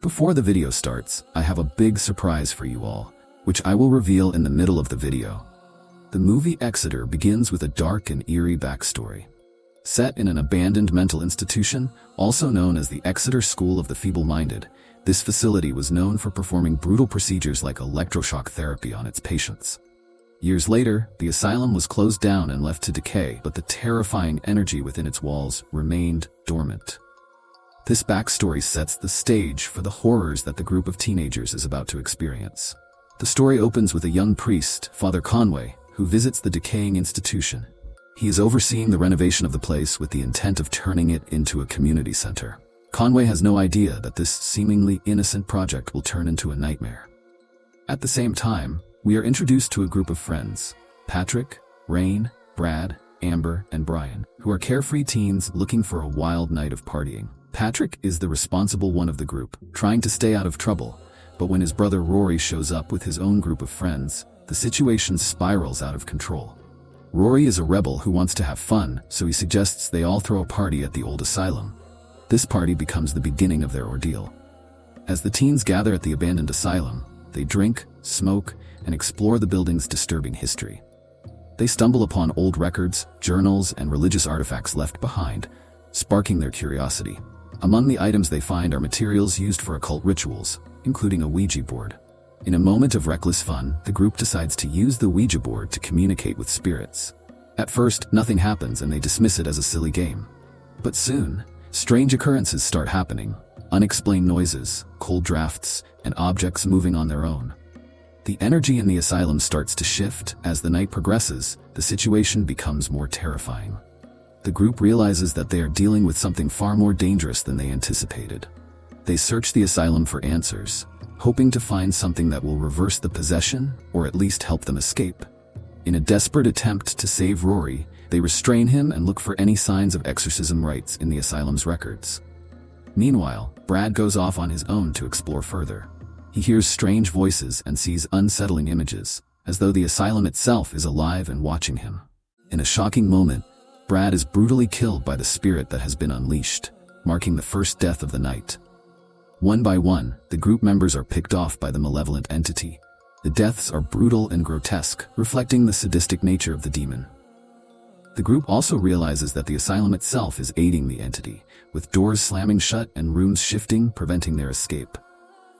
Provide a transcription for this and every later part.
Before the video starts, I have a big surprise for you all, which I will reveal in the middle of the video. The movie Exeter begins with a dark and eerie backstory. Set in an abandoned mental institution, also known as the Exeter School of the Feeble-Minded, this facility was known for performing brutal procedures like electroshock therapy on its patients. Years later, the asylum was closed down and left to decay, but the terrifying energy within its walls remained dormant. This backstory sets the stage for the horrors that the group of teenagers is about to experience. The story opens with a young priest, Father Conway, who visits the decaying institution. He is overseeing the renovation of the place with the intent of turning it into a community center. Conway has no idea that this seemingly innocent project will turn into a nightmare. At the same time, we are introduced to a group of friends: Patrick, Rain, Brad, Amber, and Brian, who are carefree teens looking for a wild night of partying. Patrick is the responsible one of the group, trying to stay out of trouble, but when his brother Rory shows up with his own group of friends, the situation spirals out of control. Rory is a rebel who wants to have fun, so he suggests they all throw a party at the old asylum. This party becomes the beginning of their ordeal. As the teens gather at the abandoned asylum, they drink, smoke, and explore the building's disturbing history. They stumble upon old records, journals, and religious artifacts left behind, sparking their curiosity. Among the items they find are materials used for occult rituals, including a Ouija board. In a moment of reckless fun, the group decides to use the Ouija board to communicate with spirits. At first, nothing happens and they dismiss it as a silly game. But soon, strange occurrences start happening: unexplained noises, cold drafts, and objects moving on their own. The energy in the asylum starts to shift. As the night progresses, the situation becomes more terrifying. The group realizes that they are dealing with something far more dangerous than they anticipated. They search the asylum for answers, hoping to find something that will reverse the possession or at least help them escape. In a desperate attempt to save Rory, they restrain him and look for any signs of exorcism rites in the asylum's records. Meanwhile, Brad goes off on his own to explore further. He hears strange voices and sees unsettling images, as though the asylum itself is alive and watching him. In a shocking moment, Brad is brutally killed by the spirit that has been unleashed, marking the first death of the night. One by one, the group members are picked off by the malevolent entity. The deaths are brutal and grotesque, reflecting the sadistic nature of the demon. The group also realizes that the asylum itself is aiding the entity, with doors slamming shut and rooms shifting, preventing their escape.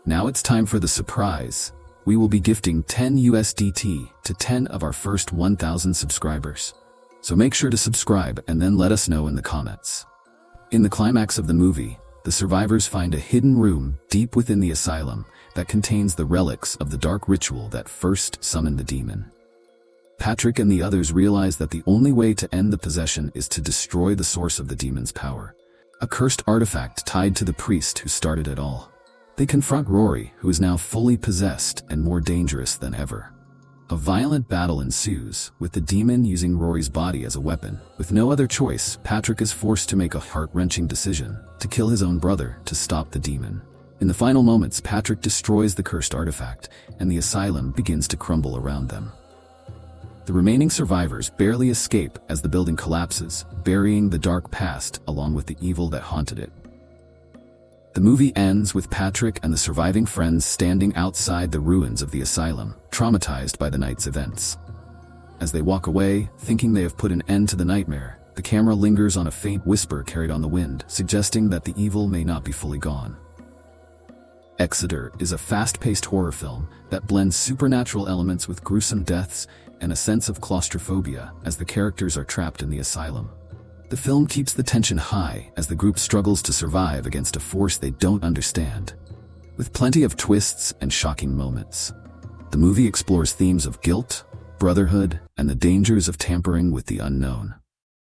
Now it's time for the surprise. We will be gifting 10 USDT to 10 of our first 1,000 subscribers. So make sure to subscribe and then let us know in the comments. In the climax of the movie, the survivors find a hidden room deep within the asylum that contains the relics of the dark ritual that first summoned the demon. Patrick and the others realize that the only way to end the possession is to destroy the source of the demon's power, a cursed artifact tied to the priest who started it all. They confront Rory, who is now fully possessed and more dangerous than ever. A violent battle ensues, with the demon using Rory's body as a weapon. With no other choice, Patrick is forced to make a heart-wrenching decision to kill his own brother to stop the demon. In the final moments, Patrick destroys the cursed artifact, and the asylum begins to crumble around them. The remaining survivors barely escape as the building collapses, burying the dark past along with the evil that haunted it. The movie ends with Patrick and the surviving friends standing outside the ruins of the asylum, traumatized by the night's events. As they walk away, thinking they have put an end to the nightmare, the camera lingers on a faint whisper carried on the wind, suggesting that the evil may not be fully gone. Exeter is a fast-paced horror film that blends supernatural elements with gruesome deaths and a sense of claustrophobia as the characters are trapped in the asylum. The film keeps the tension high as the group struggles to survive against a force they don't understand. With plenty of twists and shocking moments, the movie explores themes of guilt, brotherhood, and the dangers of tampering with the unknown.